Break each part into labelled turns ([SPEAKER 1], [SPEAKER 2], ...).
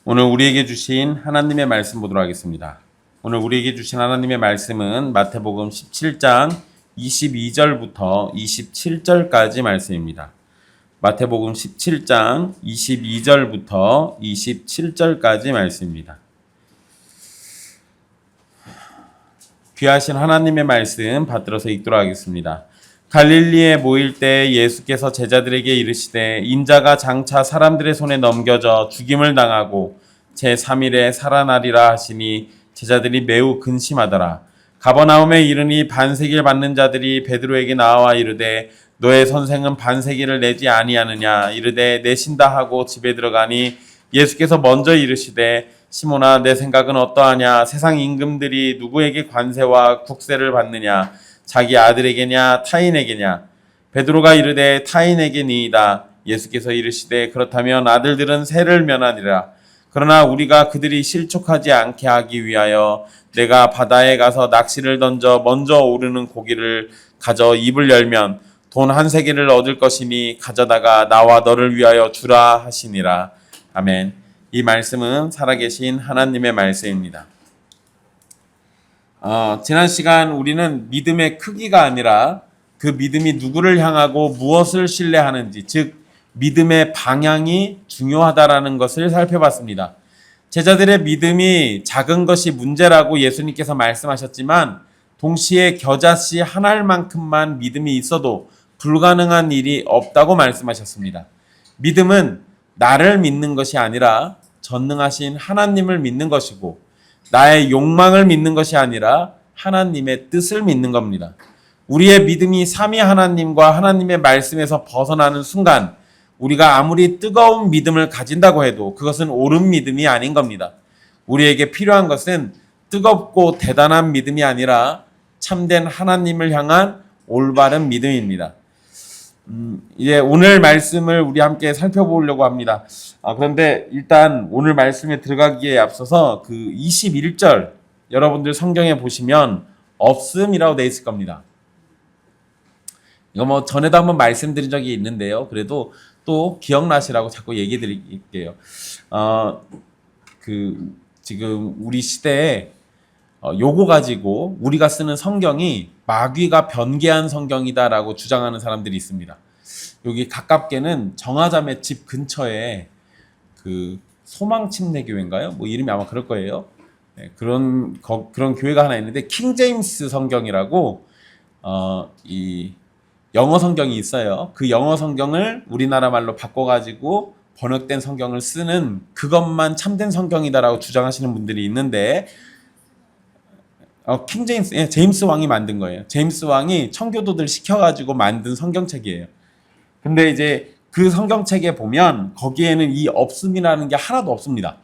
[SPEAKER 1] 오늘 우리에게 주신 하나님의 말씀 보도록 하겠습니다. 오늘 우리에게 주신 하나님의 말씀은 마태복음 17장 22절부터 27절까지 말씀입니다. 마태복음 17장 22절부터 27절까지 말씀입니다. 귀하신 하나님의 말씀 받들어서 읽도록 하겠습니다. 갈릴리에 모일 때 예수께서 제자들에게 이르시되 인자가 장차 사람들의 손에 넘겨져 죽임을 당하고 제3일에 살아나리라 하시니 제자들이 매우 근심하더라. 가버나움에 이르니 반세기를 받는 자들이 베드로에게 나와 이르되 너의 선생은 반세기를 내지 아니하느냐 이르되 내신다 하고 집에 들어가니 예수께서 먼저 이르시되 시몬아 내 생각은 어떠하냐 세상 임금들이 누구에게 관세와 국세를 받느냐 자기 아들에게냐 타인에게냐 베드로가 이르되 타인에게니이다. 예수께서 이르시되 그렇다면 아들들은 세를 면하니라. 그러나 우리가 그들이 실족하지 않게 하기 위하여 내가 바다에 가서 낚시를 던져 먼저 오르는 고기를 가져 입을 열면 돈 한 세겔을 얻을 것이니 가져다가 나와 너를 위하여 주라 하시니라. 아멘. 이 말씀은 살아계신 하나님의 말씀입니다. 지난 시간 우리는 믿음의 크기가 아니라 그 믿음이 누구를 향하고 무엇을 신뢰하는지, 즉 믿음의 방향이 중요하다라는 것을 살펴봤습니다. 제자들의 믿음이 작은 것이 문제라고 예수님께서 말씀하셨지만 동시에 겨자씨 한 알만큼만 믿음이 있어도 불가능한 일이 없다고 말씀하셨습니다. 믿음은 나를 믿는 것이 아니라 전능하신 하나님을 믿는 것이고 나의 욕망을 믿는 것이 아니라 하나님의 뜻을 믿는 겁니다. 우리의 믿음이 삼위 하나님과 하나님의 말씀에서 벗어나는 순간 우리가 아무리 뜨거운 믿음을 가진다고 해도 그것은 옳은 믿음이 아닌 겁니다. 우리에게 필요한 것은 뜨겁고 대단한 믿음이 아니라 참된 하나님을 향한 올바른 믿음입니다. 이제 오늘 말씀을 우리 함께 살펴보려고 합니다. 그런데 일단 오늘 말씀에 들어가기에 앞서서 그 21절 여러분들 성경에 보시면 없음이라고 되어 있을 겁니다. 이거 전에도 한번 말씀드린 적이 있는데요. 그래도 또 기억나시라고 자꾸 얘기 드릴게요. 지금 우리 시대에 요거 가지고 우리가 쓰는 성경이 마귀가 변개한 성경이다라고 주장하는 사람들이 있습니다. 여기 가깝게는 정하자매 집 근처에 그 소망침례교회인가요? 이름이 아마 그럴 거예요. 네, 그런 교회가 하나 있는데 킹제임스 성경이라고 이 영어 성경이 있어요. 그 영어 성경을 우리나라 말로 바꿔가지고 번역된 성경을 쓰는 그것만 참된 성경이다라고 주장하시는 분들이 있는데 제임스 왕이 만든 거예요. 제임스 왕이 청교도들 시켜가지고 만든 성경책이에요. 근데 이제 그 성경책에 보면 거기에는 이 없음이라는 게 하나도 없습니다.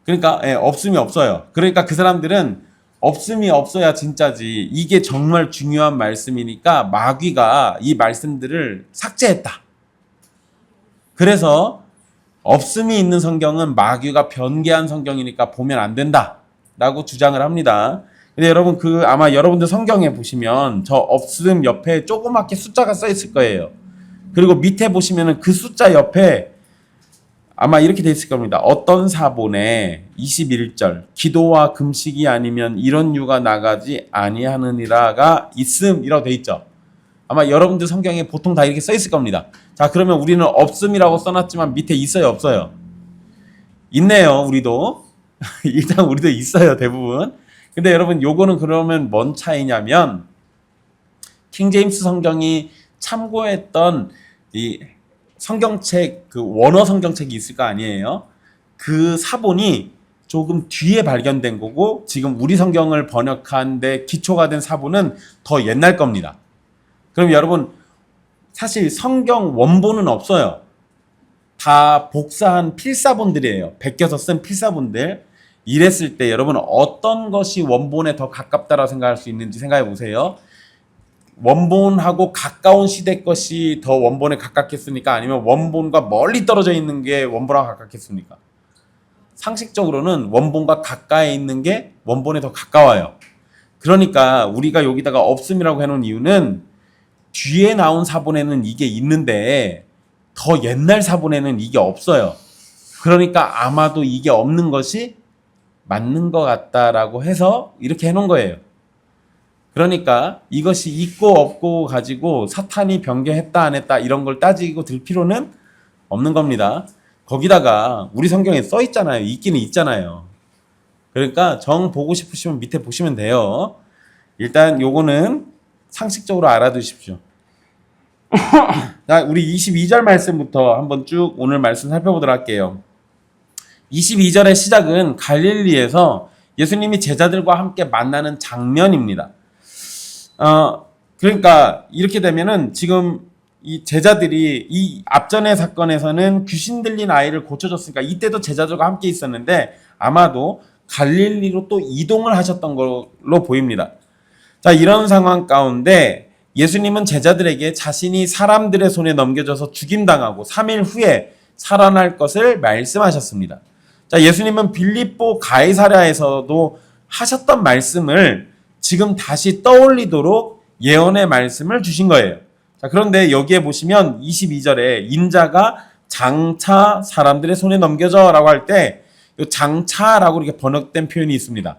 [SPEAKER 1] 그러니까 없음이 없어요. 그러니까 그 사람들은 없음이 없어야 진짜지 이게 정말 중요한 말씀이니까 마귀가 이 말씀들을 삭제했다. 그래서 없음이 있는 성경은 마귀가 변개한 성경이니까 보면 안 된다 라고 주장을 합니다. 근데 여러분 아마 여러분들 성경에 보시면 저 없음 옆에 조그맣게 숫자가 써 있을 거예요. 그리고 밑에 보시면은 그 숫자 옆에 아마 이렇게 돼 있을 겁니다. 어떤 사본에 21절 기도와 금식이 아니면 이런 유가 나가지 아니하느니라가 있음이라고 돼 있죠. 아마 여러분들 성경에 보통 다 이렇게 써 있을 겁니다. 자, 그러면 우리는 없음이라고 써놨지만 밑에 있어요, 없어요? 있네요, 우리도. 일단 우리도 있어요, 대부분. 근데 여러분 요거는 그러면 뭔 차이냐면 킹제임스 성경이 참고했던 이 성경책 그 원어 성경책이 있을 거 아니에요. 그 사본이 조금 뒤에 발견된 거고 지금 우리 성경을 번역하는데 기초가 된 사본은 더 옛날 겁니다. 그럼 여러분 사실 성경 원본은 없어요. 다 복사한 필사본들이에요. 베껴서 쓴 필사본들. 이랬을 때 여러분 어떤 것이 원본에 더 가깝다라고 생각할 수 있는지 생각해 보세요. 원본하고 가까운 시대 것이 더 원본에 가깝겠습니까? 아니면 원본과 멀리 떨어져 있는 게 원본하고 가깝겠습니까? 상식적으로는 원본과 가까이 있는 게 원본에 더 가까워요. 그러니까 우리가 여기다가 없음이라고 해놓은 이유는 뒤에 나온 사본에는 이게 있는데 더 옛날 사본에는 이게 없어요. 그러니까 아마도 이게 없는 것이 맞는 것 같다라고 해서 이렇게 해놓은 거예요. 그러니까 이것이 있고 없고 가지고 사탄이 변경했다 안 했다 이런 걸 따지고 들 필요는 없는 겁니다. 거기다가 우리 성경에 써 있잖아요. 있기는 있잖아요. 그러니까 정 보고 싶으시면 밑에 보시면 돼요. 일단 요거는 상식적으로 알아두십시오. 자, 우리 22절 말씀부터 한번 쭉 오늘 말씀 살펴보도록 할게요. 22절의 시작은 갈릴리에서 예수님이 제자들과 함께 만나는 장면입니다. 그러니까 이렇게 되면은 지금 이 제자들이 이 앞전의 사건에서는 귀신 들린 아이를 고쳐줬으니까 이때도 제자들과 함께 있었는데 아마도 갈릴리로 또 이동을 하셨던 걸로 보입니다. 자, 이런 상황 가운데 예수님은 제자들에게 자신이 사람들의 손에 넘겨져서 죽임당하고 3일 후에 살아날 것을 말씀하셨습니다. 자, 예수님은 빌립보 가이사랴에서도 하셨던 말씀을 지금 다시 떠올리도록 예언의 말씀을 주신 거예요. 자, 그런데 여기에 보시면 22절에 인자가 장차 사람들의 손에 넘겨져 라고 할 때 장차라고 이렇게 번역된 표현이 있습니다.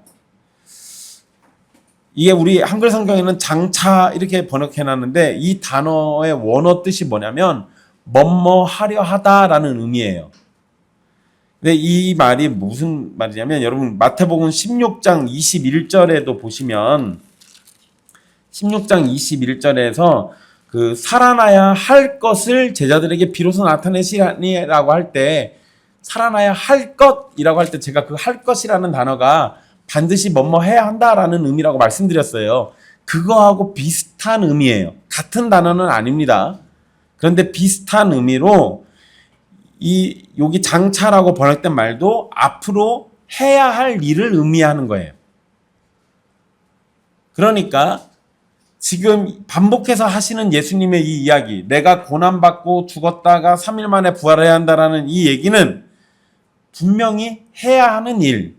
[SPEAKER 1] 이게 우리 한글 성경에는 장차 이렇게 번역해놨는데 이 단어의 원어 뜻이 뭐냐면 뭐뭐 하려 하다라는 의미예요. 근데 이 말이 무슨 말이냐면 여러분 마태복음 16장 21절에도 보시면 16장 21절에서 그 살아나야 할 것을 제자들에게 비로소 나타내시라고 할 때 살아나야 할 것이라고 할 때 제가 그 할 것이라는 단어가 반드시 뭐뭐 해야 한다라는 의미라고 말씀드렸어요. 그거하고 비슷한 의미예요. 같은 단어는 아닙니다. 그런데 비슷한 의미로 여기 장차라고 번역된 말도 앞으로 해야 할 일을 의미하는 거예요. 그러니까 지금 반복해서 하시는 예수님의 이 이야기, 내가 고난받고 죽었다가 3일 만에 부활해야 한다라는 이 얘기는 분명히 해야 하는 일,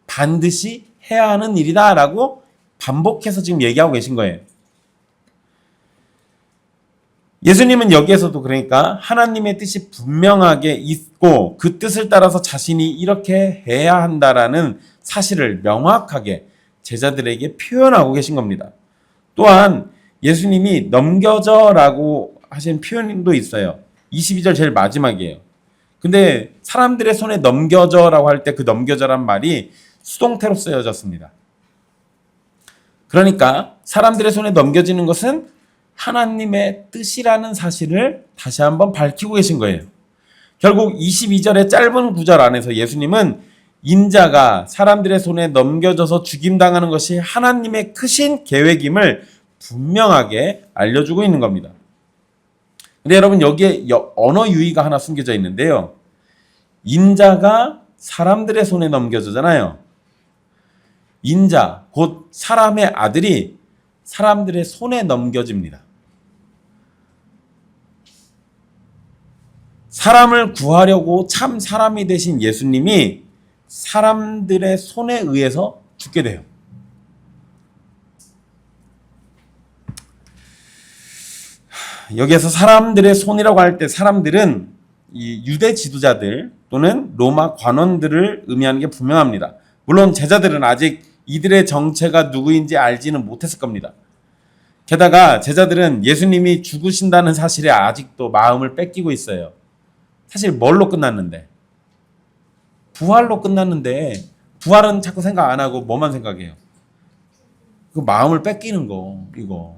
[SPEAKER 1] 반드시 해야 하는 일이다라고 반복해서 지금 얘기하고 계신 거예요. 예수님은 여기에서도 그러니까 하나님의 뜻이 분명하게 있고 그 뜻을 따라서 자신이 이렇게 해야 한다라는 사실을 명확하게 제자들에게 표현하고 계신 겁니다. 또한 예수님이 넘겨져라고 하신 표현도 있어요. 22절 제일 마지막이에요. 근데 사람들의 손에 넘겨져라고 할 때 그 넘겨져란 말이 수동태로 쓰여졌습니다. 그러니까 사람들의 손에 넘겨지는 것은 하나님의 뜻이라는 사실을 다시 한번 밝히고 계신 거예요. 결국 22절의 짧은 구절 안에서 예수님은 인자가 사람들의 손에 넘겨져서 죽임당하는 것이 하나님의 크신 계획임을 분명하게 알려주고 있는 겁니다. 근데 여러분 여기에 언어 유희가 하나 숨겨져 있는데요. 인자가 사람들의 손에 넘겨지잖아요. 인자, 곧 사람의 아들이 사람들의 손에 넘겨집니다. 사람을 구하려고 참 사람이 되신 예수님이 사람들의 손에 의해서 죽게 돼요. 여기에서 사람들의 손이라고 할 때 사람들은 이 유대 지도자들 또는 로마 관원들을 의미하는 게 분명합니다. 물론 제자들은 아직 이들의 정체가 누구인지 알지는 못했을 겁니다. 게다가 제자들은 예수님이 죽으신다는 사실에 아직도 마음을 뺏기고 있어요. 사실 뭘로 끝났는데? 부활로 끝났는데 부활은 자꾸 생각 안 하고 뭐만 생각해요? 그 마음을 뺏기는 거, 이거.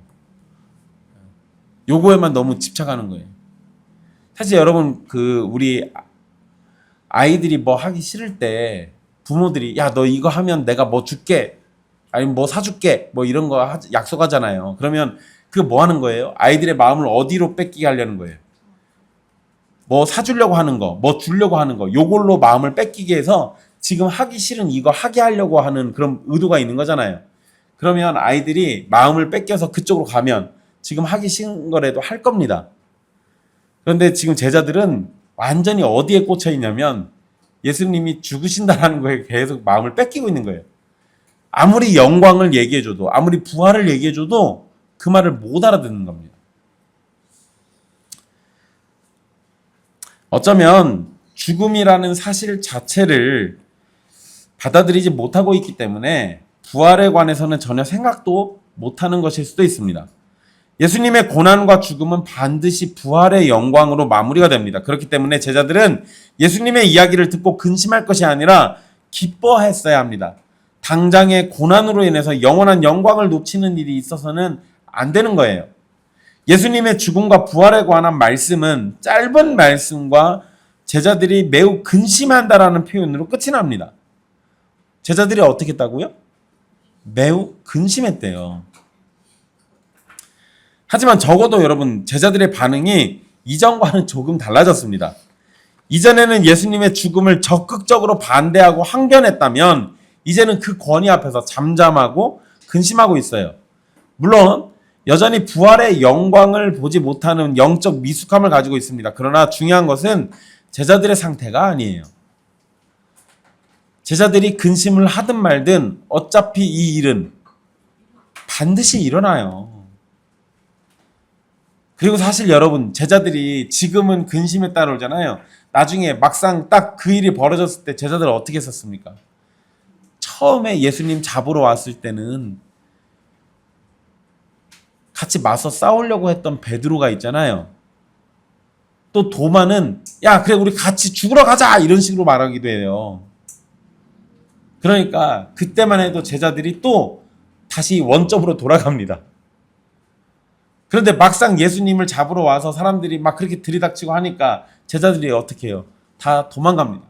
[SPEAKER 1] 요거에만 너무 집착하는 거예요. 사실 여러분 우리 아이들이 뭐 하기 싫을 때 부모들이 야, 너 이거 하면 내가 뭐 줄게 아니면 뭐 사줄게 뭐 이런 거 약속하잖아요. 그러면 그거 뭐 하는 거예요? 아이들의 마음을 어디로 뺏기게 하려는 거예요? 뭐 사주려고 하는 거, 뭐 주려고 하는 거, 요걸로 마음을 뺏기게 해서 지금 하기 싫은 이거 하게 하려고 하는 그런 의도가 있는 거잖아요. 그러면 아이들이 마음을 뺏겨서 그쪽으로 가면 지금 하기 싫은 거라도 할 겁니다. 그런데 지금 제자들은 완전히 어디에 꽂혀 있냐면 예수님이 죽으신다라는 거에 계속 마음을 뺏기고 있는 거예요. 아무리 영광을 얘기해줘도 아무리 부활을 얘기해줘도 그 말을 못 알아듣는 겁니다. 어쩌면 죽음이라는 사실 자체를 받아들이지 못하고 있기 때문에 부활에 관해서는 전혀 생각도 못하는 것일 수도 있습니다. 예수님의 고난과 죽음은 반드시 부활의 영광으로 마무리가 됩니다. 그렇기 때문에 제자들은 예수님의 이야기를 듣고 근심할 것이 아니라 기뻐했어야 합니다. 당장의 고난으로 인해서 영원한 영광을 놓치는 일이 있어서는 안 되는 거예요. 예수님의 죽음과 부활에 관한 말씀은 짧은 말씀과 제자들이 매우 근심한다라는 표현으로 끝이 납니다. 제자들이 어떻게 했다고요? 매우 근심했대요. 하지만 적어도 여러분, 제자들의 반응이 이전과는 조금 달라졌습니다. 이전에는 예수님의 죽음을 적극적으로 반대하고 항변했다면 이제는 그 권위 앞에서 잠잠하고 근심하고 있어요. 물론 여전히 부활의 영광을 보지 못하는 영적 미숙함을 가지고 있습니다. 그러나 중요한 것은 제자들의 상태가 아니에요. 제자들이 근심을 하든 말든 어차피 이 일은 반드시 일어나요. 그리고 사실 여러분, 제자들이 지금은 근심에 따르잖아요. 나중에 막상 딱 그 일이 벌어졌을 때 제자들은 어떻게 했었습니까? 처음에 예수님 잡으러 왔을 때는 같이 맞서 싸우려고 했던 베드로가 있잖아요. 또 도마는 야, 그래 우리 같이 죽으러 가자 이런 식으로 말하기도 해요. 그러니까 그때만 해도 제자들이 또 다시 원점으로 돌아갑니다. 그런데 막상 예수님을 잡으러 와서 사람들이 막 그렇게 들이닥치고 하니까 제자들이 어떻게 해요? 다 도망갑니다.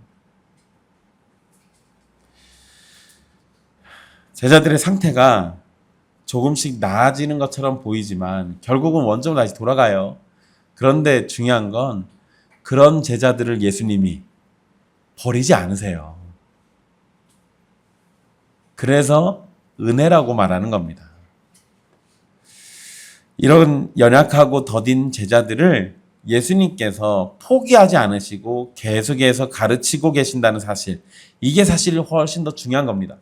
[SPEAKER 1] 제자들의 상태가 조금씩 나아지는 것처럼 보이지만 결국은 원점으로 다시 돌아가요. 그런데 중요한 건 그런 제자들을 예수님이 버리지 않으세요. 그래서 은혜라고 말하는 겁니다. 이런 연약하고 더딘 제자들을 예수님께서 포기하지 않으시고 계속해서 가르치고 계신다는 사실, 이게 사실 훨씬 더 중요한 겁니다.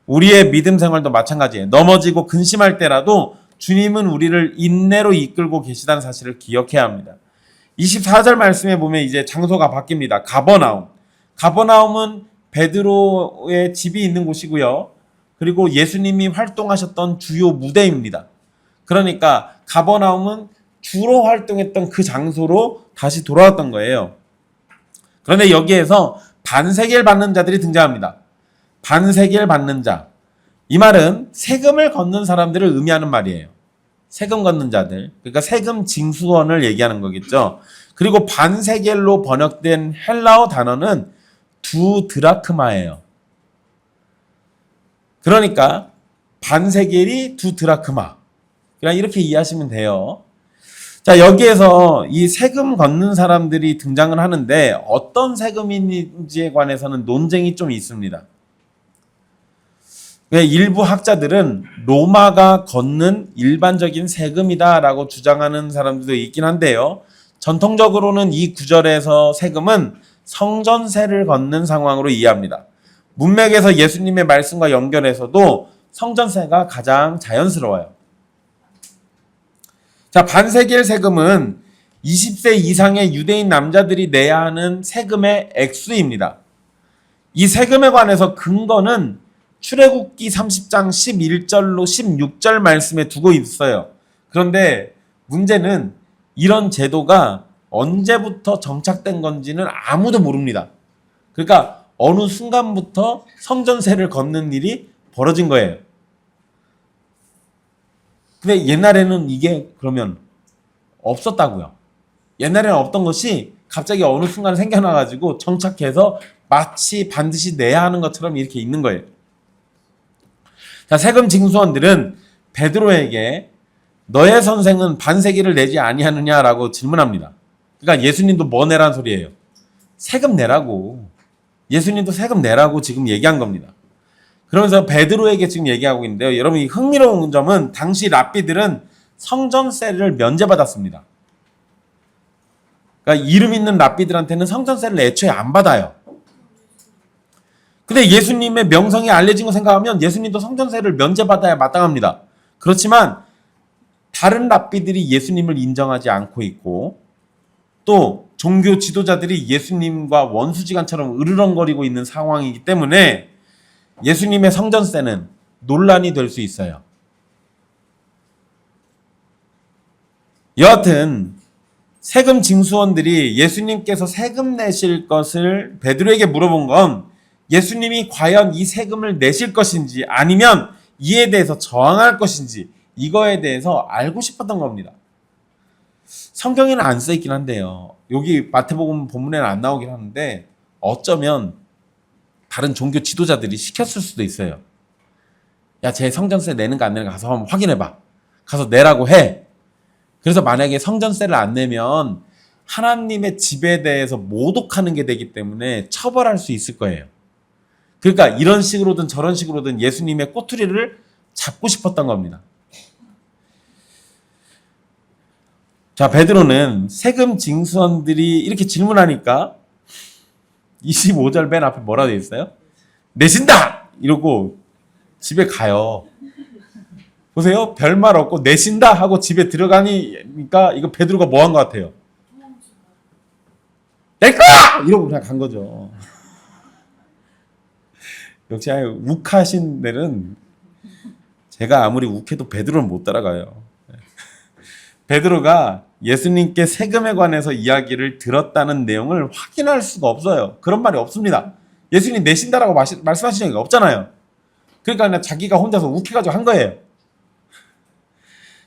[SPEAKER 1] 우리의 믿음 생활도 마찬가지예요. 넘어지고 근심할 때라도 주님은 우리를 인내로 이끌고 계시다는 사실을 기억해야 합니다. 24절 말씀에 보면 이제 장소가 바뀝니다. 가버나움. 가버나움은 베드로의 집이 있는 곳이고요. 그리고 예수님이 활동하셨던 주요 무대입니다. 그러니까 가버나움은 주로 활동했던 그 장소로 다시 돌아왔던 거예요. 그런데 여기에서 반세겔 받는 자들이 등장합니다. 반세겔 받는 자. 이 말은 세금을 걷는 사람들을 의미하는 말이에요. 세금 걷는 자들. 그러니까 세금 징수원을 얘기하는 거겠죠. 그리고 반세겔로 번역된 헬라어 단어는 두 드라크마예요. 그러니까 반세겔이 두 드라크마. 그냥 이렇게 이해하시면 돼요. 자, 여기에서 이 세금 걷는 사람들이 등장을 하는데 어떤 세금인지에 관해서는 논쟁이 좀 있습니다. 일부 학자들은 로마가 걷는 일반적인 세금이다라고 주장하는 사람들도 있긴 한데요. 전통적으로는 이 구절에서 세금은 성전세를 걷는 상황으로 이해합니다. 문맥에서 예수님의 말씀과 연결해서도 성전세가 가장 자연스러워요. 자, 반세겔 세금은 20세 이상의 유대인 남자들이 내야 하는 세금의 액수입니다. 이 세금에 관해서 근거는 출애굽기 30장 11절로 16절 말씀에 두고 있어요. 그런데 문제는 이런 제도가 언제부터 정착된 건지는 아무도 모릅니다. 그러니까 어느 순간부터 성전세를 걷는 일이 벌어진 거예요. 근데 옛날에는 이게 그러면 없었다고요. 옛날에는 없던 것이 갑자기 어느 순간 생겨나가지고 정착해서 마치 반드시 내야 하는 것처럼 이렇게 있는 거예요. 자, 세금 징수원들은 베드로에게 너의 선생은 반세기를 내지 아니하느냐라고 질문합니다. 그러니까 예수님도 뭐 내란 소리예요? 세금 내라고. 예수님도 세금 내라고 지금 얘기한 겁니다. 그러면서 베드로에게 지금 얘기하고 있는데요. 여러분, 이 흥미로운 점은 당시 랍비들은 성전세를 면제받았습니다. 그러니까 이름 있는 랍비들한테는 성전세를 애초에 안 받아요. 근데 예수님의 명성이 알려진 거 생각하면 예수님도 성전세를 면제받아야 마땅합니다. 그렇지만 다른 랍비들이 예수님을 인정하지 않고 있고 또 종교 지도자들이 예수님과 원수지간처럼 으르렁거리고 있는 상황이기 때문에 예수님의 성전세는 논란이 될 수 있어요. 여하튼 세금 징수원들이 예수님께서 세금 내실 것을 베드로에게 물어본 건 예수님이 과연 이 세금을 내실 것인지 아니면 이에 대해서 저항할 것인지 이거에 대해서 알고 싶었던 겁니다. 성경에는 안 써있긴 한데요. 여기 마태복음 본문에는 안 나오긴 하는데 어쩌면 다른 종교 지도자들이 시켰을 수도 있어요. 야, 쟤 성전세 내는가 안 내는가 가서 한번 확인해봐. 가서 내라고 해. 그래서 만약에 성전세를 안 내면 하나님의 집에 대해서 모독하는 게 되기 때문에 처벌할 수 있을 거예요. 그러니까 이런 식으로든 저런 식으로든 예수님의 꼬투리를 잡고 싶었던 겁니다. 자, 베드로는 세금 징수원들이 이렇게 질문하니까 25절 맨 앞에 뭐라 되어 있어요? 내신다! 이러고 집에 가요. 보세요. 별말 없고 내신다 하고 집에 들어가니까 이거 베드로가 뭐 한 것 같아요? 낼 거야! 이러고 그냥 간 거죠. 역시 욱하신 데는 제가 아무리 욱해도 베드로는 못 따라가요. 베드로가 예수님께 세금에 관해서 이야기를 들었다는 내용을 확인할 수가 없어요. 그런 말이 없습니다. 예수님 내신다라고 말씀하신 적이 없잖아요. 그러니까 그냥 자기가 혼자서 욱해가지고 한 거예요.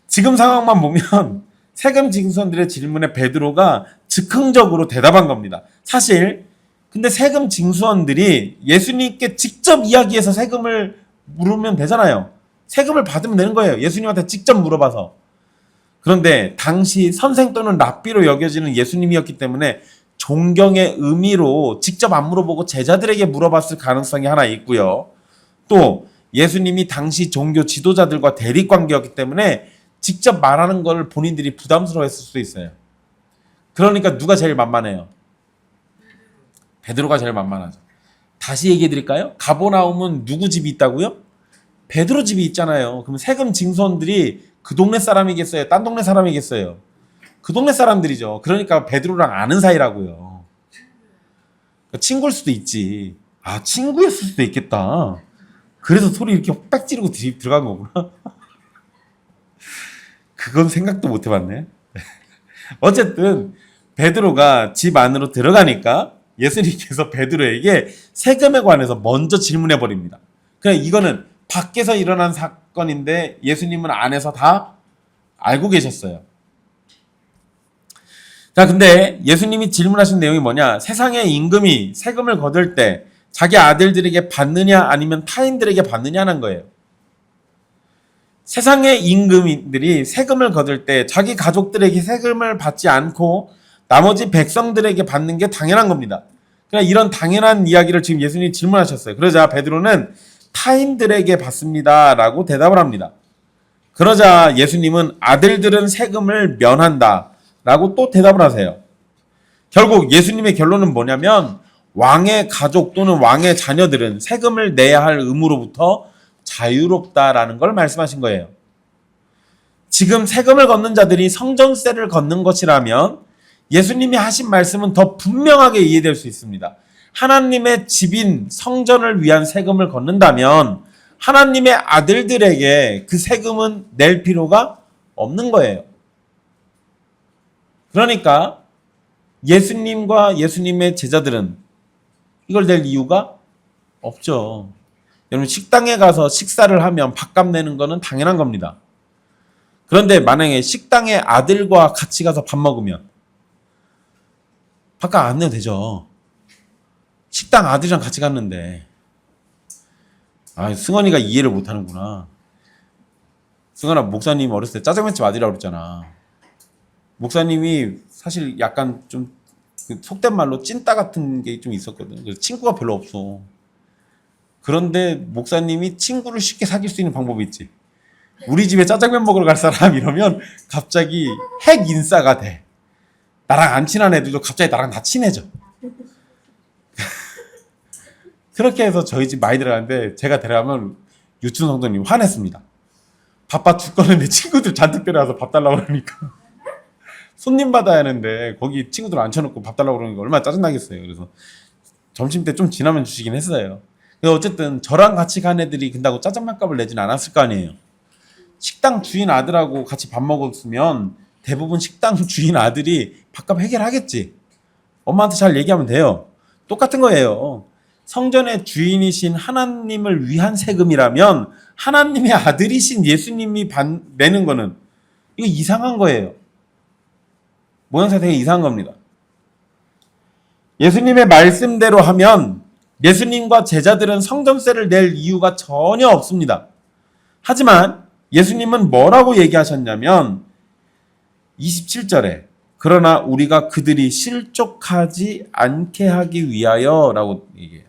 [SPEAKER 1] 지금 상황만 보면 세금 징수원들의 질문에 베드로가 즉흥적으로 대답한 겁니다. 사실 근데 세금 징수원들이 예수님께 직접 이야기해서 세금을 물으면 되잖아요. 세금을 받으면 되는 거예요. 예수님한테 직접 물어봐서. 그런데 당시 선생 또는 랍비로 여겨지는 예수님이었기 때문에 존경의 의미로 직접 안 물어보고 제자들에게 물어봤을 가능성이 하나 있고요. 또 예수님이 당시 종교 지도자들과 대립관계였기 때문에 직접 말하는 걸 본인들이 부담스러워했을 수도 있어요. 그러니까 누가 제일 만만해요? 베드로가 제일 만만하죠. 다시 얘기해 드릴까요? 가버나움은 누구 집이 있다고요? 베드로 집이 있잖아요. 그럼 세금 징수원들이 그 동네 사람이겠어요? 딴 동네 사람이겠어요? 그 동네 사람들이죠. 그러니까 베드로랑 아는 사이라고요. 친구일 수도 있지. 아, 친구였을 수도 있겠다. 그래서 소리 이렇게 빽 지르고 들어간 거구나. 그건 생각도 못 해봤네. 어쨌든 베드로가 집 안으로 들어가니까 예수님께서 베드로에게 세금에 관해서 먼저 질문해 버립니다. 그냥 이거는 밖에서 일어난 사건인데 예수님은 안에서 다 알고 계셨어요. 자, 근데 예수님이 질문하신 내용이 뭐냐? 세상의 임금이 세금을 거둘 때 자기 아들들에게 받느냐 아니면 타인들에게 받느냐는 거예요. 세상의 임금들이 세금을 거둘 때 자기 가족들에게 세금을 받지 않고 나머지 백성들에게 받는 게 당연한 겁니다. 그냥 이런 당연한 이야기를 지금 예수님이 질문하셨어요. 그러자 베드로는 타인들에게 받습니다 라고 대답을 합니다. 그러자 예수님은 아들들은 세금을 면한다 라고 또 대답을 하세요. 결국 예수님의 결론은 뭐냐면 왕의 가족 또는 왕의 자녀들은 세금을 내야 할 의무로부터 자유롭다라는 걸 말씀하신 거예요. 지금 세금을 걷는 자들이 성전세를 걷는 것이라면 예수님이 하신 말씀은 더 분명하게 이해될 수 있습니다. 하나님의 집인 성전을 위한 세금을 걷는다면 하나님의 아들들에게 그 세금은 낼 필요가 없는 거예요. 그러니까 예수님과 예수님의 제자들은 이걸 낼 이유가 없죠. 여러분 식당에 가서 식사를 하면 밥값 내는 거는 당연한 겁니다. 그런데 만약에 식당에 아들과 같이 가서 밥 먹으면 밥값 안 내도 되죠. 식당 아들이랑 같이 갔는데 승원이가 이해를 못하는구나. 승원아, 목사님 어렸을 때 짜장면집 아들이라고 그랬잖아. 목사님이 사실 약간 좀 속된 말로 찐따 같은 게 좀 있었거든. 그래서 친구가 별로 없어. 그런데 목사님이 친구를 쉽게 사귈 수 있는 방법이 있지. 우리 집에 짜장면 먹으러 갈 사람 이러면 갑자기 핵 인싸가 돼. 나랑 안 친한 애들도 갑자기 나랑 다 친해져. 그렇게 해서 저희 집 많이 들어가는데 제가 데려가면 유춘 성도님 화냈습니다. 바빠 죽겠는데 친구들 잔뜩 데려와서 밥 달라고 그러니까 손님 받아야 하는데 거기 친구들 앉혀놓고 밥 달라고 그러는 거 얼마나 짜증나겠어요. 그래서 점심 때 좀 지나면 주시긴 했어요. 근데 어쨌든 저랑 같이 간 애들이 근다고 짜장면 값을 내진 않았을 거 아니에요. 식당 주인 아들하고 같이 밥 먹었으면 대부분 식당 주인 아들이 밥값 해결하겠지. 엄마한테 잘 얘기하면 돼요. 똑같은 거예요. 성전의 주인이신 하나님을 위한 세금이라면 하나님의 아들이신 예수님이 내는 거는 이거 이상한 거예요. 모양새가 되게 이상한 겁니다. 예수님의 말씀대로 하면 예수님과 제자들은 성전세를 낼 이유가 전혀 없습니다. 하지만 예수님은 뭐라고 얘기하셨냐면 27절에 그러나 우리가 그들이 실족하지 않게 하기 위하여 라고 얘기해요.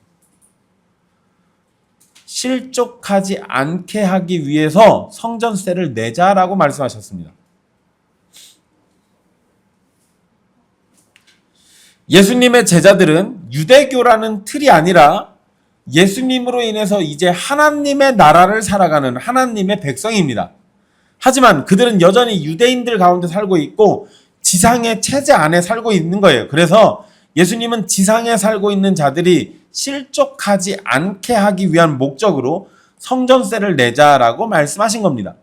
[SPEAKER 1] 실족하지 않게 하기 위해서 성전세를 내자라고 말씀하셨습니다. 예수님의 제자들은 유대교라는 틀이 아니라 예수님으로 인해서 이제 하나님의 나라를 살아가는 하나님의 백성입니다. 하지만 그들은 여전히 유대인들 가운데 살고 있고 지상의 체제 안에 살고 있는 거예요. 그래서 예수님은 지상에 살고 있는 자들이 실족하지 않게 하기 위한 목적으로 성전세를 내자라고 말씀하신 겁니다.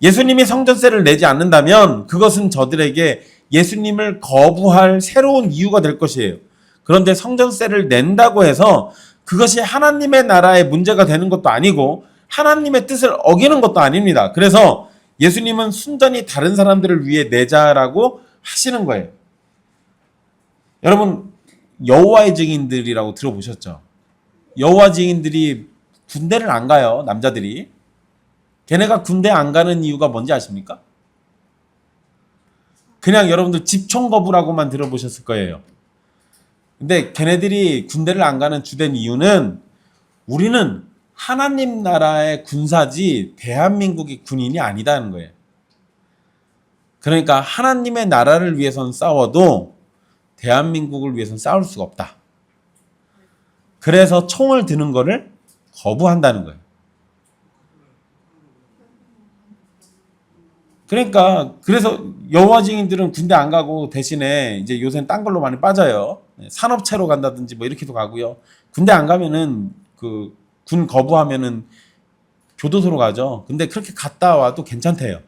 [SPEAKER 1] 예수님이 성전세를 내지 않는다면 그것은 저들에게 예수님을 거부할 새로운 이유가 될 것이에요. 그런데 성전세를 낸다고 해서 그것이 하나님의 나라의 문제가 되는 것도 아니고 하나님의 뜻을 어기는 것도 아닙니다. 그래서 예수님은 순전히 다른 사람들을 위해 내자라고 하시는 거예요. 여러분 여호와의 증인들이라고 들어보셨죠? 여호와 증인들이 군대를 안 가요. 남자들이. 걔네가 군대 안 가는 이유가 뭔지 아십니까? 그냥 여러분들 집총 거부라고만 들어보셨을 거예요. 근데 걔네들이 군대를 안 가는 주된 이유는 우리는 하나님 나라의 군사지 대한민국의 군인이 아니다는 거예요. 그러니까 하나님의 나라를 위해서는 싸워도 대한민국을 위해서는 싸울 수가 없다. 그래서 총을 드는 거를 거부한다는 거예요. 그러니까 그래서 여호와 증인들은 군대 안 가고 대신에 이제 요새는 딴 걸로 많이 빠져요. 산업체로 간다든지 뭐 이렇게도 가고요. 군대 안 가면은 그 군 거부하면은 교도소로 가죠. 근데 그렇게 갔다 와도 괜찮대요.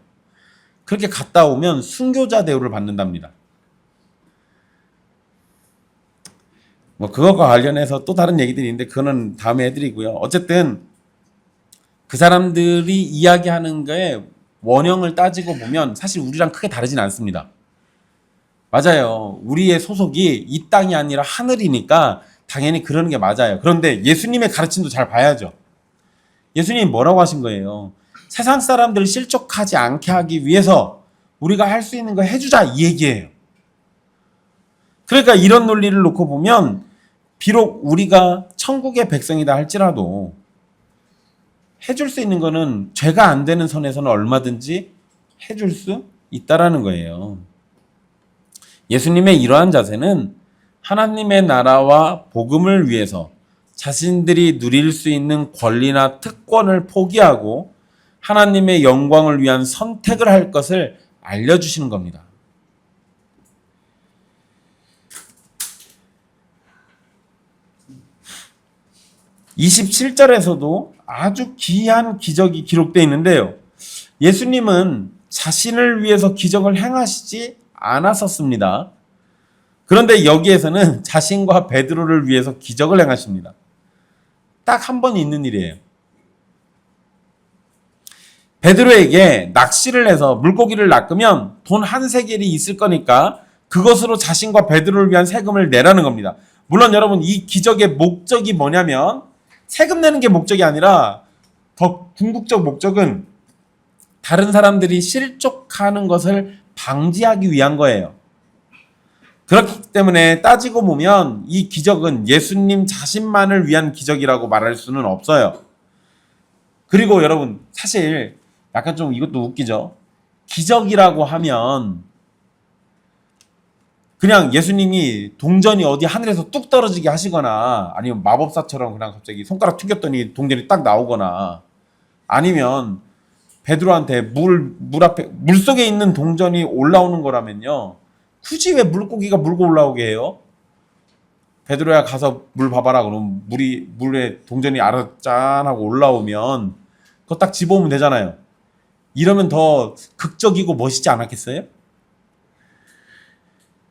[SPEAKER 1] 그렇게 갔다 오면 순교자 대우를 받는답니다. 뭐 그것과 관련해서 또 다른 얘기들이 있는데 그거는 다음에 해드리고요. 어쨌든 그 사람들이 이야기하는 거에 원형을 따지고 보면 사실 우리랑 크게 다르진 않습니다. 맞아요. 우리의 소속이 이 땅이 아니라 하늘이니까 당연히 그러는 게 맞아요. 그런데 예수님의 가르침도 잘 봐야죠. 예수님이 뭐라고 하신 거예요? 세상 사람들을 실족하지 않게 하기 위해서 우리가 할 수 있는 거 해주자 이 얘기예요. 그러니까 이런 논리를 놓고 보면 비록 우리가 천국의 백성이다 할지라도 해줄 수 있는 거는 죄가 안 되는 선에서는 얼마든지 해줄 수 있다라는 거예요. 예수님의 이러한 자세는 하나님의 나라와 복음을 위해서 자신들이 누릴 수 있는 권리나 특권을 포기하고 하나님의 영광을 위한 선택을 할 것을 알려주시는 겁니다. (27절에서도) 아주 귀한 기적이 기록되어 있는데요. 예수님은 자신을 위해서 기적을 행하시지 않았었습니다. 그런데 여기에서는 자신과 베드로를 위해서 기적을 행하십니다. 딱 한 번 있는 일이에요. 베드로에게 낚시를 해서 물고기를 낚으면 돈 한 세겔이 있을 거니까 그것으로 자신과 베드로를 위한 세금을 내라는 겁니다. 물론 여러분 이 기적의 목적이 뭐냐면 세금 내는 게 목적이 아니라 더 궁극적 목적은 다른 사람들이 실족하는 것을 방지하기 위한 거예요. 그렇기 때문에 따지고 보면 이 기적은 예수님 자신만을 위한 기적이라고 말할 수는 없어요. 그리고 여러분 사실 약간 좀 이것도 웃기죠. 기적이라고 하면 그냥 예수님이 동전이 어디 하늘에서 뚝 떨어지게 하시거나 아니면 마법사처럼 그냥 갑자기 손가락 튕겼더니 동전이 딱 나오거나 아니면 베드로한테 물 앞에 물 속에 있는 동전이 올라오는 거라면요. 굳이 왜 물고기가 물고 올라오게 해요? 베드로야 가서 물 봐봐라. 그러면 물에 동전이 알아서 짠 하고 올라오면 그거 딱 집어오면 되잖아요. 이러면 더 극적이고 멋있지 않았겠어요?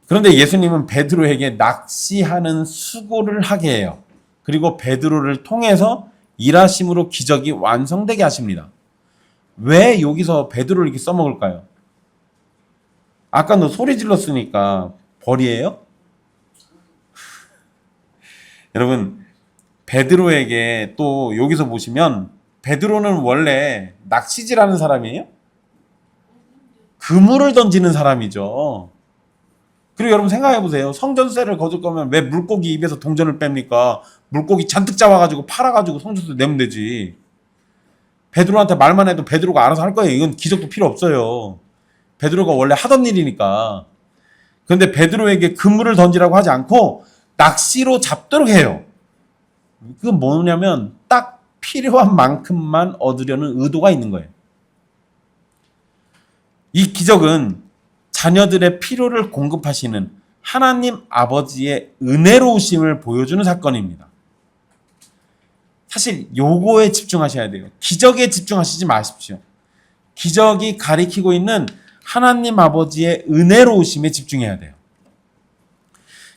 [SPEAKER 1] 그런데 예수님은 베드로에게 낚시하는 수고를 하게 해요. 그리고 베드로를 통해서 일하심으로 기적이 완성되게 하십니다. 왜 여기서 베드로를 이렇게 써먹을까요? 아까 너 소리 질렀으니까 벌이에요? 여러분, 베드로에게 또 여기서 보시면 베드로는 원래 낚시질하는 사람이에요? 그물을 던지는 사람이죠. 그리고 여러분 생각해 보세요. 성전세를 거둘 거면 왜 물고기 입에서 동전을 뺍니까? 물고기 잔뜩 잡아가지고 팔아가지고 성전세 내면 되지. 베드로한테 말만 해도 베드로가 알아서 할 거예요. 이건 기적도 필요 없어요. 베드로가 원래 하던 일이니까. 그런데 베드로에게 그물을 던지라고 하지 않고 낚시로 잡도록 해요. 그건 뭐냐면 딱 필요한 만큼만 얻으려는 의도가 있는 거예요. 이 기적은 자녀들의 필요를 공급하시는 하나님 아버지의 은혜로우심을 보여주는 사건입니다. 사실 요거에 집중하셔야 돼요. 기적에 집중하시지 마십시오. 기적이 가리키고 있는 하나님 아버지의 은혜로우심에 집중해야 돼요.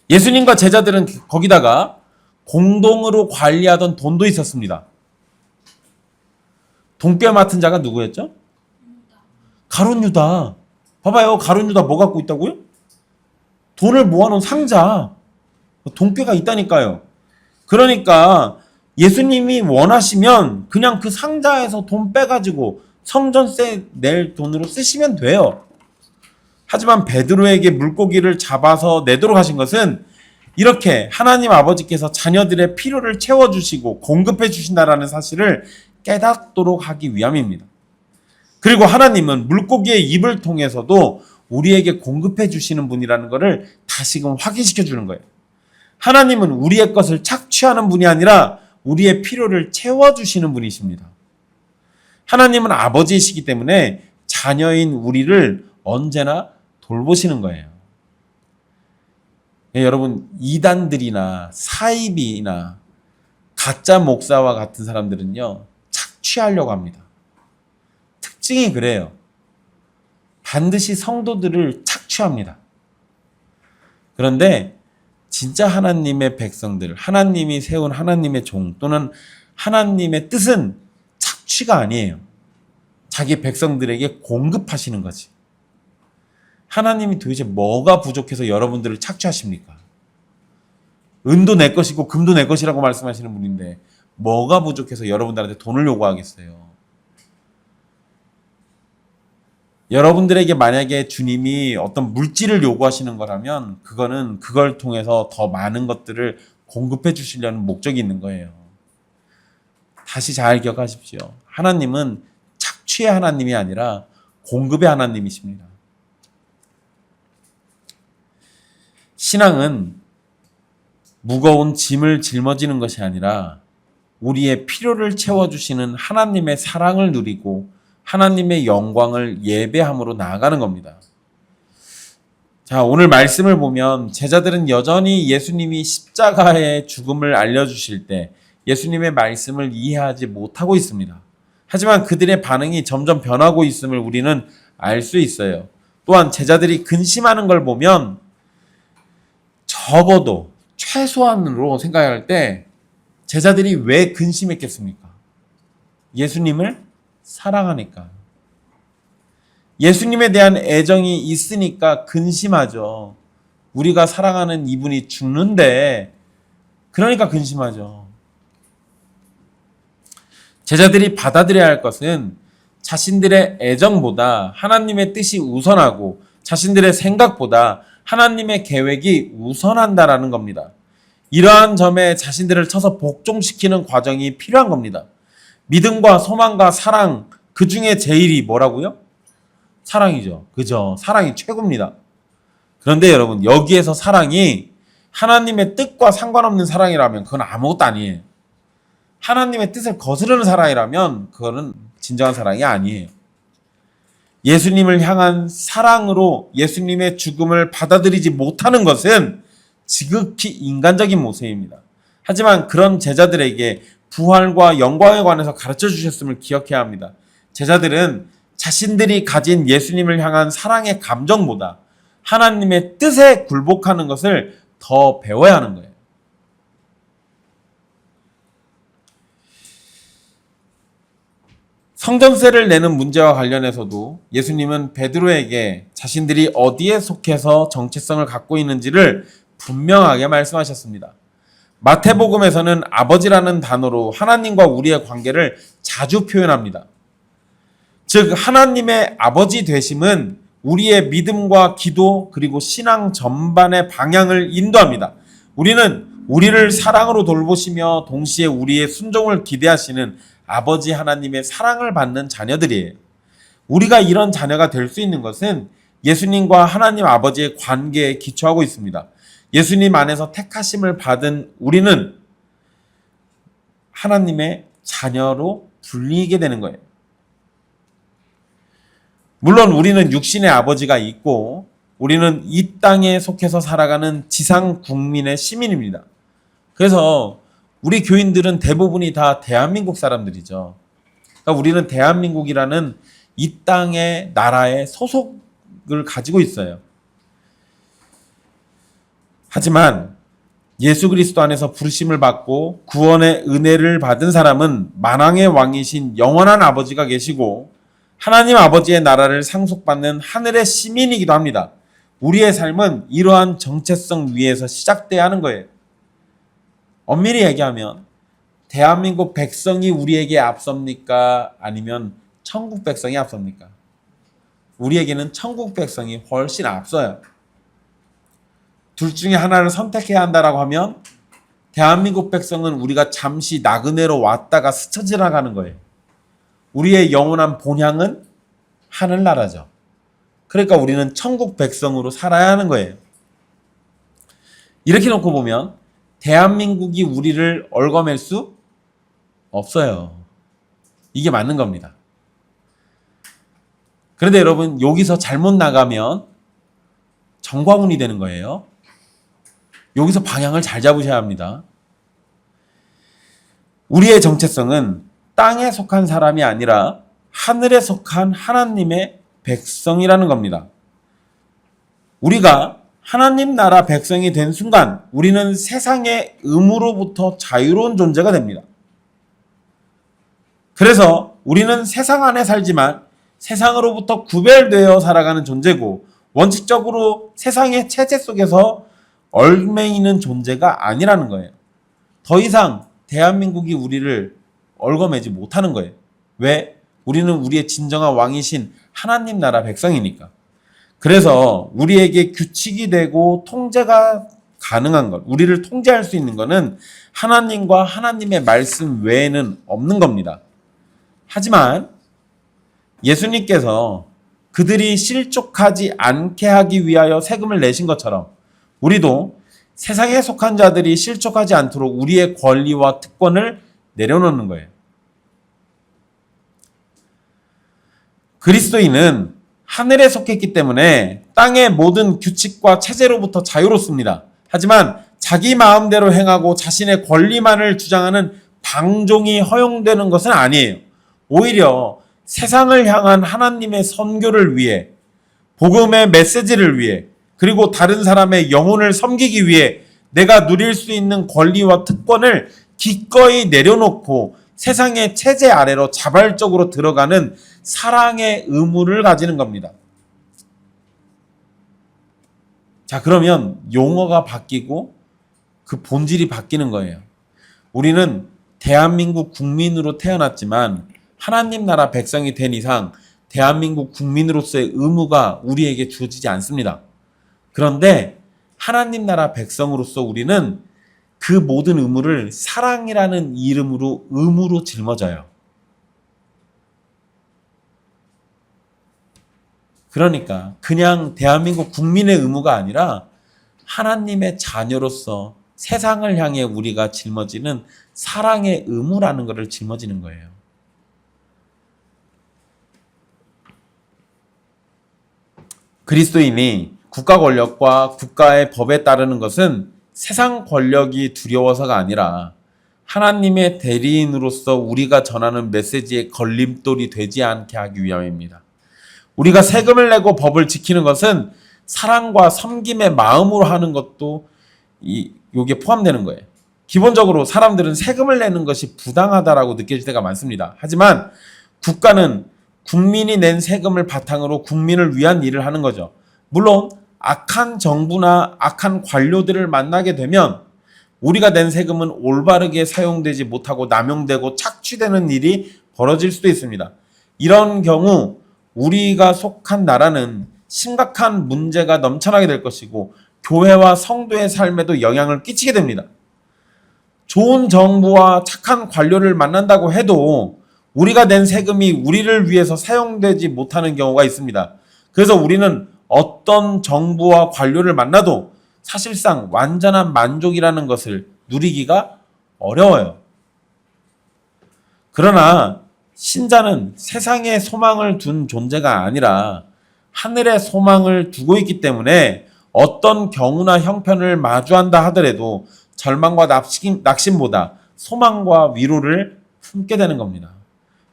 [SPEAKER 1] 예수님과 제자들은 거기다가 공동으로 관리하던 돈도 있었습니다. 돈꽤 맡은 자가 누구였죠? 가룟 유다. 봐봐요. 가룟 유다 뭐 갖고 있다고요? 돈을 모아놓은 상자. 돈꾀가 있다니까요. 그러니까 예수님이 원하시면 그냥 그 상자에서 돈 빼가지고 성전세 낼 돈으로 쓰시면 돼요. 하지만 베드로에게 물고기를 잡아서 내도록 하신 것은 이렇게 하나님 아버지께서 자녀들의 필요를 채워주시고 공급해 주신다라는 사실을 깨닫도록 하기 위함입니다. 그리고 하나님은 물고기의 입을 통해서도 우리에게 공급해 주시는 분이라는 것을 다시금 확인시켜 주는 거예요. 하나님은 우리의 것을 착취하는 분이 아니라 우리의 필요를 채워주시는 분이십니다. 하나님은 아버지이시기 때문에 자녀인 우리를 언제나 돌보시는 거예요. 여러분, 이단들이나 사이비나 가짜 목사와 같은 사람들은요, 착취하려고 합니다. 특징이 그래요. 반드시 성도들을 착취합니다. 그런데 진짜 하나님의 백성들, 하나님이 세운 하나님의 종 또는 하나님의 뜻은 착취가 아니에요. 자기 백성들에게 공급하시는 거지. 하나님이 도대체 뭐가 부족해서 여러분들을 착취하십니까? 은도 내 것이고 금도 내 것이라고 말씀하시는 분인데 뭐가 부족해서 여러분들한테 돈을 요구하겠어요? 여러분들에게 만약에 주님이 어떤 물질을 요구하시는 거라면 그거는 그걸 통해서 더 많은 것들을 공급해 주시려는 목적이 있는 거예요. 다시 잘 기억하십시오. 하나님은 착취의 하나님이 아니라 공급의 하나님이십니다. 신앙은 무거운 짐을 짊어지는 것이 아니라 우리의 필요를 채워주시는 하나님의 사랑을 누리고 하나님의 영광을 예배함으로 나아가는 겁니다. 자, 오늘 말씀을 보면 제자들은 여전히 예수님이 십자가의 죽음을 알려주실 때 예수님의 말씀을 이해하지 못하고 있습니다. 하지만 그들의 반응이 점점 변하고 있음을 우리는 알 수 있어요. 또한 제자들이 근심하는 걸 보면 적어도 최소한으로 생각할 때 제자들이 왜 근심했겠습니까? 예수님을 사랑하니까. 예수님에 대한 애정이 있으니까 근심하죠. 우리가 사랑하는 이분이 죽는데 그러니까 근심하죠. 제자들이 받아들여야 할 것은 자신들의 애정보다 하나님의 뜻이 우선하고 자신들의 생각보다 하나님의 계획이 우선한다라는 겁니다. 이러한 점에 자신들을 쳐서 복종시키는 과정이 필요한 겁니다. 믿음과 소망과 사랑, 그 중에 제일이 뭐라고요? 사랑이죠. 그죠? 사랑이 최고입니다. 그런데 여러분, 여기에서 사랑이 하나님의 뜻과 상관없는 사랑이라면 그건 아무것도 아니에요. 하나님의 뜻을 거스르는 사랑이라면 그거는 진정한 사랑이 아니에요. 예수님을 향한 사랑으로 예수님의 죽음을 받아들이지 못하는 것은 지극히 인간적인 모습입니다. 하지만 그런 제자들에게 부활과 영광에 관해서 가르쳐 주셨음을 기억해야 합니다. 제자들은 자신들이 가진 예수님을 향한 사랑의 감정보다 하나님의 뜻에 굴복하는 것을 더 배워야 하는 거예요. 성전세를 내는 문제와 관련해서도 예수님은 베드로에게 자신들이 어디에 속해서 정체성을 갖고 있는지를 분명하게 말씀하셨습니다. 마태복음에서는 아버지라는 단어로 하나님과 우리의 관계를 자주 표현합니다. 즉 하나님의 아버지 되심은 우리의 믿음과 기도 그리고 신앙 전반의 방향을 인도합니다. 우리는 우리를 사랑으로 돌보시며 동시에 우리의 순종을 기대하시는 아버지 하나님의 사랑을 받는 자녀들이에요. 우리가 이런 자녀가 될 수 있는 것은 예수님과 하나님 아버지의 관계에 기초하고 있습니다. 예수님 안에서 택하심을 받은 우리는 하나님의 자녀로 불리게 되는 거예요. 물론 우리는 육신의 아버지가 있고 우리는 이 땅에 속해서 살아가는 지상 국민의 시민입니다. 그래서 우리 교인들은 대부분이 다 대한민국 사람들이죠. 그러니까 우리는 대한민국이라는 이 땅의 나라의 소속을 가지고 있어요. 하지만 예수 그리스도 안에서 부르심을 받고 구원의 은혜를 받은 사람은 만왕의 왕이신 영원한 아버지가 계시고 하나님 아버지의 나라를 상속받는 하늘의 시민이기도 합니다. 우리의 삶은 이러한 정체성 위에서 시작돼야 하는 거예요. 엄밀히 얘기하면 대한민국 백성이 우리에게 앞섭니까? 아니면 천국 백성이 앞섭니까? 우리에게는 천국 백성이 훨씬 앞서요. 둘 중에 하나를 선택해야 한다라고 하면 대한민국 백성은 우리가 잠시 나그네로 왔다가 스쳐 지나가는 거예요. 우리의 영원한 본향은 하늘나라죠. 그러니까 우리는 천국 백성으로 살아야 하는 거예요. 이렇게 놓고 보면 대한민국이 우리를 얽어맬 수 없어요. 이게 맞는 겁니다. 그런데 여러분 여기서 잘못 나가면 정과운이 되는 거예요. 여기서 방향을 잘 잡으셔야 합니다. 우리의 정체성은 땅에 속한 사람이 아니라 하늘에 속한 하나님의 백성이라는 겁니다. 우리가 하나님 나라 백성이 된 순간 우리는 세상의 의무로부터 자유로운 존재가 됩니다. 그래서 우리는 세상 안에 살지만 세상으로부터 구별되어 살아가는 존재고 원칙적으로 세상의 체제 속에서 얽매이는 존재가 아니라는 거예요. 더 이상 대한민국이 우리를 얽어매지 못하는 거예요. 왜? 우리는 우리의 진정한 왕이신 하나님 나라 백성이니까. 그래서 우리에게 규칙이 되고 통제가 가능한 것, 우리를 통제할 수 있는 것은 하나님과 하나님의 말씀 외에는 없는 겁니다. 하지만 예수님께서 그들이 실족하지 않게 하기 위하여 세금을 내신 것처럼 우리도 세상에 속한 자들이 실족하지 않도록 우리의 권리와 특권을 내려놓는 거예요. 그리스도인은 하늘에 속했기 때문에 땅의 모든 규칙과 체제로부터 자유롭습니다. 하지만 자기 마음대로 행하고 자신의 권리만을 주장하는 방종이 허용되는 것은 아니에요. 오히려 세상을 향한 하나님의 선교를 위해, 복음의 메시지를 위해, 그리고 다른 사람의 영혼을 섬기기 위해 내가 누릴 수 있는 권리와 특권을 기꺼이 내려놓고 세상의 체제 아래로 자발적으로 들어가는 사랑의 의무를 가지는 겁니다. 자, 그러면 용어가 바뀌고 그 본질이 바뀌는 거예요. 우리는 대한민국 국민으로 태어났지만 하나님 나라 백성이 된 이상 대한민국 국민으로서의 의무가 우리에게 주어지지 않습니다. 그런데 하나님 나라 백성으로서 우리는 그 모든 의무를 사랑이라는 이름으로 의무로 짊어져요. 그러니까 그냥 대한민국 국민의 의무가 아니라 하나님의 자녀로서 세상을 향해 우리가 짊어지는 사랑의 의무라는 것을 짊어지는 거예요. 그리스도인이 국가 권력과 국가의 법에 따르는 것은 세상 권력이 두려워서가 아니라 하나님의 대리인으로서 우리가 전하는 메시지의 걸림돌이 되지 않게 하기 위함입니다. 우리가 세금을 내고 법을 지키는 것은 사랑과 섬김의 마음으로 하는 것도 여기에 포함되는 거예요. 기본적으로 사람들은 세금을 내는 것이 부당하다라고 느껴질 때가 많습니다. 하지만 국가는 국민이 낸 세금을 바탕으로 국민을 위한 일을 하는 거죠. 물론 악한 정부나 악한 관료들을 만나게 되면 우리가 낸 세금은 올바르게 사용되지 못하고 남용되고 착취되는 일이 벌어질 수도 있습니다. 이런 경우 우리가 속한 나라는 심각한 문제가 넘쳐나게 될 것이고 교회와 성도의 삶에도 영향을 끼치게 됩니다. 좋은 정부와 착한 관료를 만난다고 해도 우리가 낸 세금이 우리를 위해서 사용되지 못하는 경우가 있습니다. 그래서 우리는 어떤 정부와 관료를 만나도 사실상 완전한 만족이라는 것을 누리기가 어려워요. 그러나 신자는 세상에 소망을 둔 존재가 아니라 하늘에 소망을 두고 있기 때문에 어떤 경우나 형편을 마주한다 하더라도 절망과 낙심보다 소망과 위로를 품게 되는 겁니다.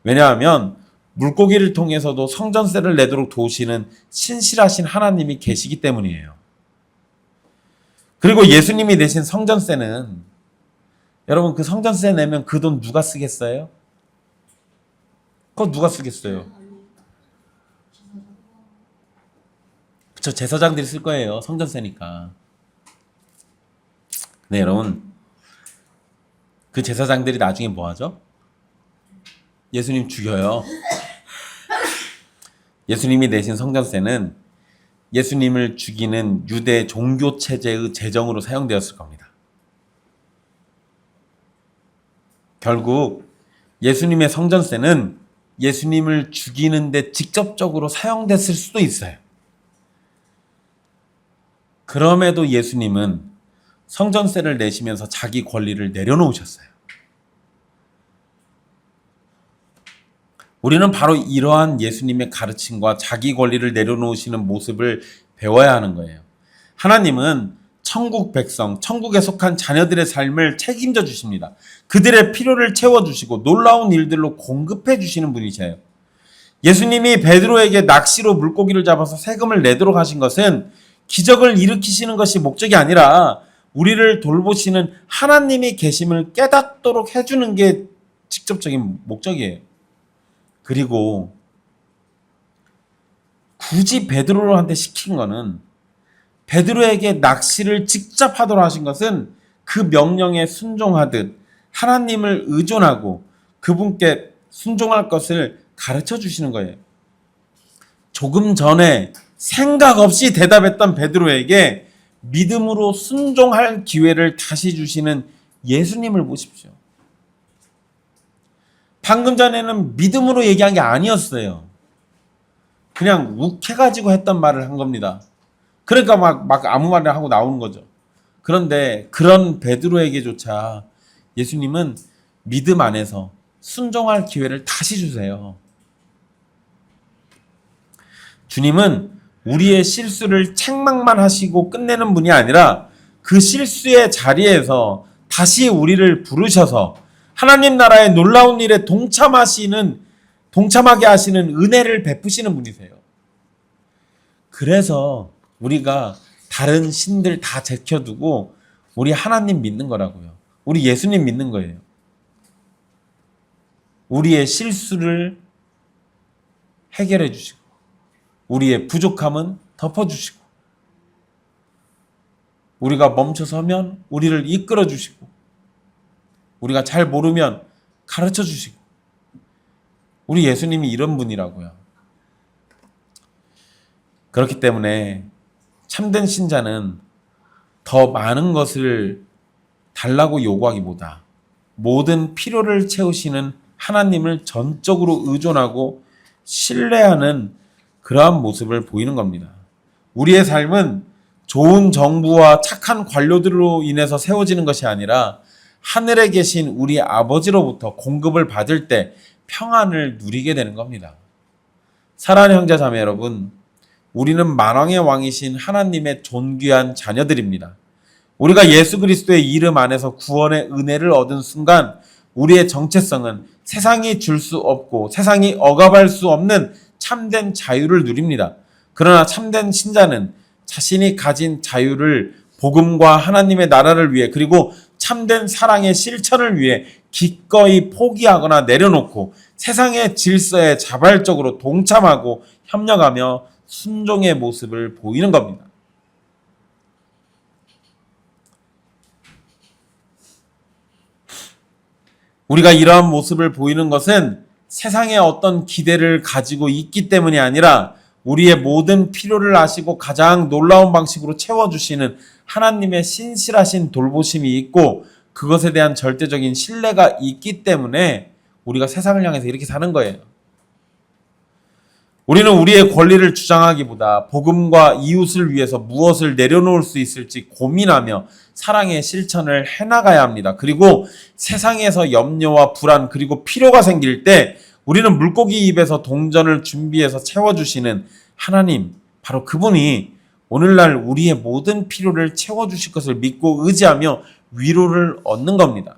[SPEAKER 1] 왜냐하면 물고기를 통해서도 성전세를 내도록 도우시는 신실하신 하나님이 계시기 때문이에요. 그리고 예수님이 내신 성전세는 여러분 그 성전세 내면 그 돈 누가 쓰겠어요? 그거 누가 쓰겠어요? 그쵸, 제사장들이 쓸 거예요. 성전세니까. 네, 여러분 그 제사장들이 나중에 뭐 하죠? 예수님 죽여요. 예수님이 내신 성전세는 예수님을 죽이는 유대 종교 체제의 재정으로 사용되었을 겁니다. 결국 예수님의 성전세는 예수님을 죽이는데 직접적으로 사용됐을 수도 있어요. 그럼에도 예수님은 성전세를 내시면서 자기 권리를 내려놓으셨어요. 우리는 바로 이러한 예수님의 가르침과 자기 권리를 내려놓으시는 모습을 배워야 하는 거예요. 하나님은 천국 백성, 천국에 속한 자녀들의 삶을 책임져 주십니다. 그들의 필요를 채워주시고 놀라운 일들로 공급해 주시는 분이세요. 예수님이 베드로에게 낚시로 물고기를 잡아서 세금을 내도록 하신 것은 기적을 일으키시는 것이 목적이 아니라 우리를 돌보시는 하나님이 계심을 깨닫도록 해주는 게 직접적인 목적이에요. 그리고 굳이 베드로한테 시킨 거는 베드로에게 낚시를 직접 하도록 하신 것은 그 명령에 순종하듯 하나님을 의존하고 그분께 순종할 것을 가르쳐 주시는 거예요. 조금 전에 생각 없이 대답했던 베드로에게 믿음으로 순종할 기회를 다시 주시는 예수님을 보십시오. 방금 전에는 믿음으로 얘기한 게 아니었어요. 그냥 욱해가지고 했던 말을 한 겁니다. 그러니까 막 아무 말을 하고 나오는 거죠. 그런데 그런 베드로에게조차 예수님은 믿음 안에서 순종할 기회를 다시 주세요. 주님은 우리의 실수를 책망만 하시고 끝내는 분이 아니라 그 실수의 자리에서 다시 우리를 부르셔서 하나님 나라의 놀라운 일에 동참하게 하시는 은혜를 베푸시는 분이세요. 그래서 우리가 다른 신들 다 제껴두고 우리 하나님 믿는 거라고요. 우리 예수님 믿는 거예요. 우리의 실수를 해결해 주시고 우리의 부족함은 덮어주시고 우리가 멈춰서면 우리를 이끌어 주시고 우리가 잘 모르면 가르쳐 주시고 우리 예수님이 이런 분이라고요. 그렇기 때문에 참된 신자는 더 많은 것을 달라고 요구하기보다 모든 필요를 채우시는 하나님을 전적으로 의존하고 신뢰하는 그러한 모습을 보이는 겁니다. 우리의 삶은 좋은 정부와 착한 관료들로 인해서 세워지는 것이 아니라 하늘에 계신 우리 아버지로부터 공급을 받을 때 평안을 누리게 되는 겁니다. 사랑하는 형제 자매 여러분, 우리는 만왕의 왕이신 하나님의 존귀한 자녀들입니다. 우리가 예수 그리스도의 이름 안에서 구원의 은혜를 얻은 순간 우리의 정체성은 세상이 줄 수 없고 세상이 억압할 수 없는 참된 자유를 누립니다. 그러나 참된 신자는 자신이 가진 자유를 복음과 하나님의 나라를 위해 그리고 참된 사랑의 실천을 위해 기꺼이 포기하거나 내려놓고 세상의 질서에 자발적으로 동참하고 협력하며 순종의 모습을 보이는 겁니다. 우리가 이러한 모습을 보이는 것은 세상에 어떤 기대를 가지고 있기 때문이 아니라 우리의 모든 필요를 아시고 가장 놀라운 방식으로 채워주시는 하나님의 신실하신 돌보심이 있고 그것에 대한 절대적인 신뢰가 있기 때문에 우리가 세상을 향해서 이렇게 사는 거예요. 우리는 우리의 권리를 주장하기보다 복음과 이웃을 위해서 무엇을 내려놓을 수 있을지 고민하며 사랑의 실천을 해나가야 합니다. 그리고 세상에서 염려와 불안 그리고 필요가 생길 때 우리는 물고기 입에서 동전을 준비해서 채워주시는 하나님, 바로 그분이 오늘날 우리의 모든 필요를 채워주실 것을 믿고 의지하며 위로를 얻는 겁니다.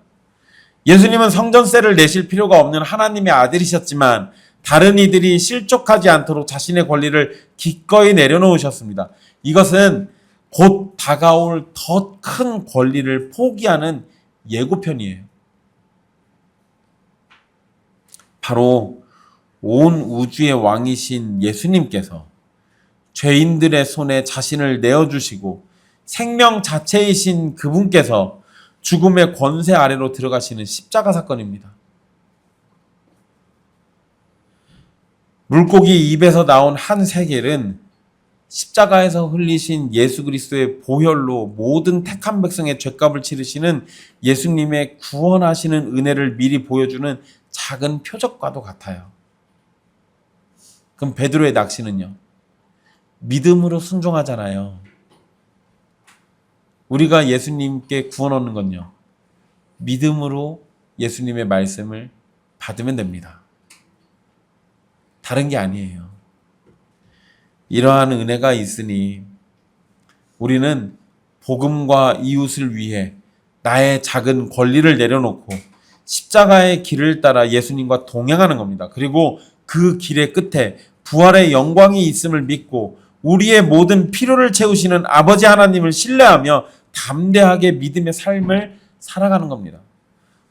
[SPEAKER 1] 예수님은 성전세를 내실 필요가 없는 하나님의 아들이셨지만 다른 이들이 실족하지 않도록 자신의 권리를 기꺼이 내려놓으셨습니다. 이것은 곧 다가올 더 큰 권리를 포기하는 예고편이에요. 바로 온 우주의 왕이신 예수님께서 죄인들의 손에 자신을 내어주시고 생명 자체이신 그분께서 죽음의 권세 아래로 들어가시는 십자가 사건입니다. 물고기 입에서 나온 한 세겔은 십자가에서 흘리신 예수 그리스도의 보혈로 모든 택한 백성의 죄값을 치르시는 예수님의 구원하시는 은혜를 미리 보여주는 작은 표적과도 같아요. 그럼 베드로의 낚시는요? 믿음으로 순종하잖아요. 우리가 예수님께 구원 얻는 건요, 믿음으로 예수님의 말씀을 받으면 됩니다. 다른 게 아니에요. 이러한 은혜가 있으니 우리는 복음과 이웃을 위해 나의 작은 권리를 내려놓고 십자가의 길을 따라 예수님과 동행하는 겁니다. 그리고 그 길의 끝에 부활의 영광이 있음을 믿고 우리의 모든 필요를 채우시는 아버지 하나님을 신뢰하며 담대하게 믿음의 삶을 살아가는 겁니다.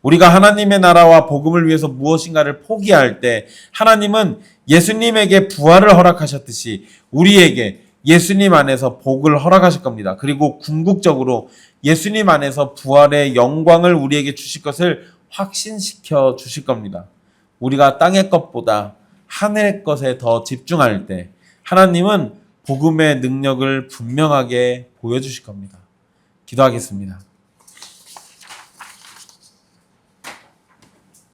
[SPEAKER 1] 우리가 하나님의 나라와 복음을 위해서 무엇인가를 포기할 때 하나님은 예수님에게 부활을 허락하셨듯이 우리에게 예수님 안에서 복을 허락하실 겁니다. 그리고 궁극적으로 예수님 안에서 부활의 영광을 우리에게 주실 것을 확신시켜 주실 겁니다. 우리가 땅의 것보다 하늘의 것에 더 집중할 때 하나님은 복음의 능력을 분명하게 보여주실 겁니다. 기도하겠습니다.